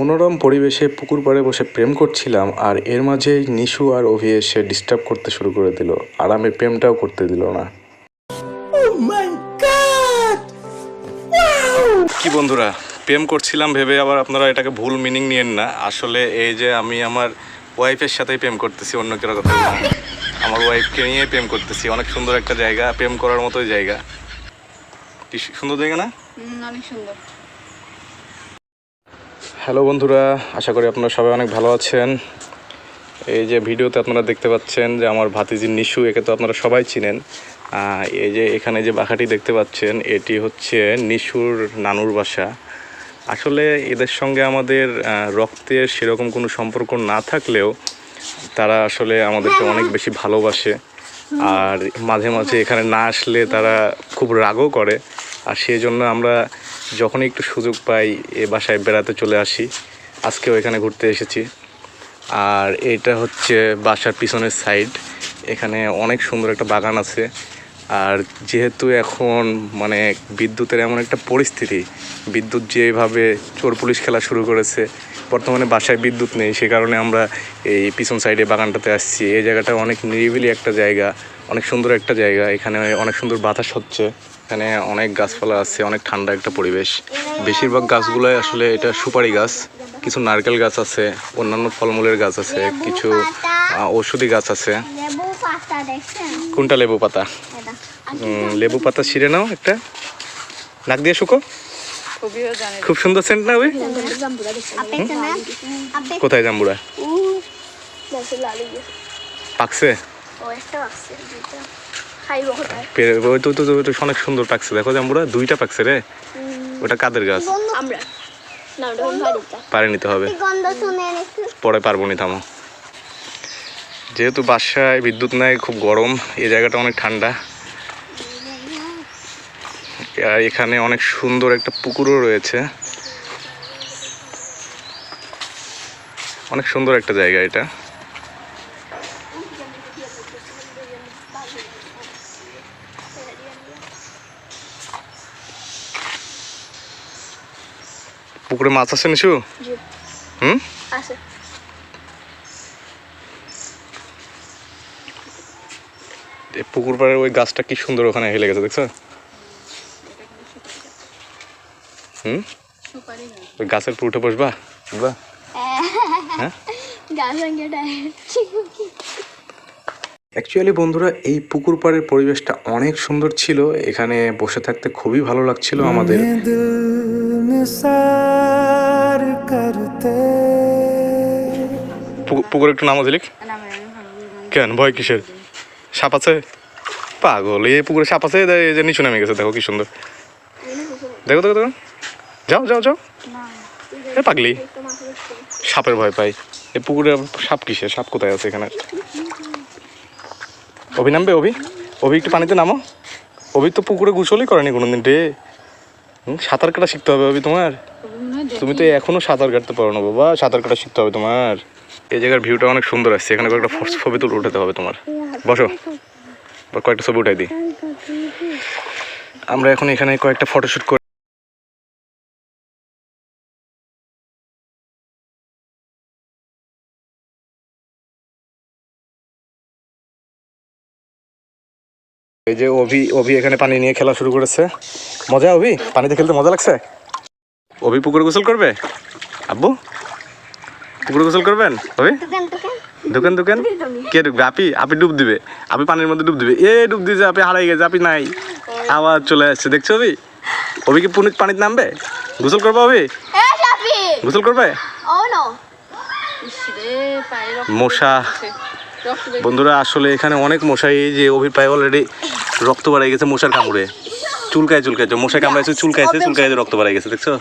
মনোরম পরিবেশে পুকুর পাড়ে বসে প্রেম করছিলাম, আর এর মাঝে নিশু আর অভি এসে ডিস্টার্ব করতে শুরু করে দিল, আর আমি প্রেমটাও করতে দিল না। কি বন্ধুরা, প্রেম করছিলাম ভেবে আবার আপনারা এটাকে ভুল মিনিং নিয়েন না। আসলে এই যে আমি আমার ওয়াইফের সাথেই প্রেম করতেছি, অন্য কেউ কথা না, আমার ওয়াইফকে নিয়ে প্রেম করতেছি। অনেক সুন্দর একটা জায়গা, প্রেম করার মতোই জায়গা। কি সুন্দর জায়গা না? অনেক সুন্দর। হ্যালো বন্ধুরা, আশা করি আপনারা সবাই অনেক ভালো আছেন। এই যে ভিডিওতে আপনারা দেখতে পাচ্ছেন যে আমার ভাতিজি নিশু, একে তো আপনারা সবাই চিনেন। এই যে এখানে যে বাসাটি দেখতে পাচ্ছেন, এটি হচ্ছে নিশুর নানুর বাসা। আসলে এদের সঙ্গে আমাদের রক্তের সেরকম কোনো সম্পর্ক না থাকলেও তারা আসলে আমাদেরকে অনেক বেশি ভালোবাসে, আর মাঝে মাঝে এখানে না আসলে তারা খুব রাগও করে। আর সেই জন্য আমরা যখনই একটু সুযোগ পাই এ বাসায় বেড়াতে চলে আসি। আজকেও এখানে ঘুরতে এসেছি। আর এটা হচ্ছে বাসার পিছনের সাইড, এখানে অনেক সুন্দর একটা বাগান আছে। আর যেহেতু এখন মানে বিদ্যুতের এমন একটা পরিস্থিতি, বিদ্যুৎ যেভাবে চোর পুলিশ খেলা শুরু করেছে, বর্তমানে বাসায় বিদ্যুৎ নেই, সে কারণে আমরা এই পিছন সাইডে বাগানটাতে আসছি। এই জায়গাটা অনেক নিরিবিলি একটা জায়গা, অনেক সুন্দর একটা জায়গা। এখানে অনেক সুন্দর বাতাস হচ্ছে, এখানে অনেক গাছপালা আছে, অনেক ঠান্ডা একটা পরিবেশ। বেশিরভাগ গাছগুলোই আসলে এটা সুপারি গাছ, কিছু নারকেল গাছ আছে, অন্যান্য ফলমূলের গাছ আছে, কিছু ঔষধি গাছ আছে। কোনটা লেবু পাতা? লেবু পাতা ছিঁড়ে নাও, একটা নাক দিয়ে শুকো। খুব সুন্দর সেন্ট না ওই? কোথায় জাম্বুরা? পাকছে? অনেক সুন্দর পাকছে, দেখো জাম্বুরা দুইটা পাকছে রে। ওটা কাদের গাছ? পারে নিতে হবে, পরে পারবো নি, থামো। যেহেতু বাসায় বিদ্যুৎ নাই, খুব গরম, এই জায়গাটা অনেক ঠান্ডা। আর এখানে অনেক সুন্দর একটা পুকুরও রয়েছে, অনেক সুন্দর একটা জায়গা এটা। পুকুরে মাছ আছে নিশু? আছে। পুকুর পাড়ের ওই গাছটা কি সুন্দর ওখানে হেলে গেছে, দেখছো? ওই গাছের উপর উঠে বসবা? অ্যাকচুয়ালি বন্ধুরা, এই পুকুর পাড়ের পরিবেশটা অনেক সুন্দর ছিল, এখানে বসে থাকতে খুবই ভালো লাগছিল আমাদের। পুকুরে একটু নামা দিলিক কেন? ভয় কিসের? সাপ আছে? পাগল, এই পুকুরে সাপ আছে? এই যে নিচু নেমে গেছে, দেখো কি সুন্দর। দেখো দেখো দেখো, যাও যাও যাও। এ পাগলি, সাপের ভয় পাই। এই পুকুরে সাপ কিসের? সাপ কোথায় আছে এখানে? অভি নামবে? অভি, অভি একটু পানিতে নামো। অভি তো পুকুরে গোসলই করেনি কোনোদিন রে। সাঁতার কাটা শিখতে হবে অভি তোমার। তুমি তো এখনো সাঁতার কাটতে পারো না বাবা, সাঁতার কাটা শিখতে হবে তোমার। এই জায়গার ভিউটা অনেক সুন্দর আসছে, এখানে কয়েকটা ছবি তুলে উঠাতে হবে তোমার। বসো, কয়েকটা ছবি উঠাই দিই। আমরা এখন এখানে কয়েকটা ফটোশুট করি। এই যে অভি এখানে পানি নিয়ে খেলা শুরু করেছে। মজা? অভি পানিতে খেলতে মজা লাগছে? অভি পুকুরে গোসল করবে? আব্বু পুকুরে গোসল করবেন? অভি দোকান দোকান কে ডুববে? আপি ডুব দিবে, আপি পানির মধ্যে ডুব দিবে। ডুব দিয়েছে, আপি হারাই গেছে, আপি নাই, আবার চলে আসছে, দেখছো? অভি কি পানিতে নামবে? গোসল করবে অভি? গোসল করবে? মশা বন্ধুরা, আসলে এখানে অনেক মশা। এই যে অভির পায়ে অলরেডি রক্ত বাড়াই গেছে মশার কামড়ে, চুলকায় মশা কামড়াইছে, চুলকাইছে রক্ত বাড়াই গেছে, দেখছো?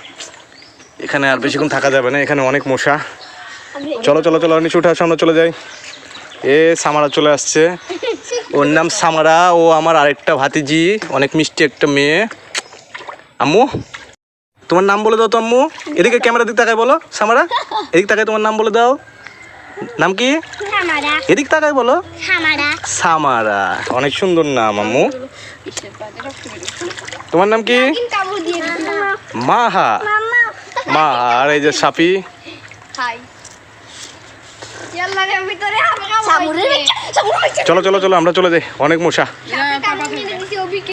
এখানে আর বেশিক্ষণ থাকা যাবে না, এখানে অনেক মশা। চলো চলো চলো, নিচে উঠে আসো, আমরা চলে যাই। সামারা চলে আসছে, ওর নাম সামারা, ও আমার আরেকটা ভাতিজি, অনেক মিষ্টি একটা মেয়ে। আম্মু তোমার নাম বলে দাও তো আম্মু। এদিকে ক্যামেরা দিক তাকায় বলো, সামারা এদিক তাকায় তোমার নাম বলে দাও। নাম কি? এদিক তাকায় বলো। সামারা, অনেক সুন্দর নাম আম্মু। তোমার নাম কি? মাহা। আর এই যে সাপি, হাই ইয়াল্লা রে ভিতরে হালকা সামুরের বাচ্চা চলো চলো চলো আমরা চলে যাই, অনেক মশা।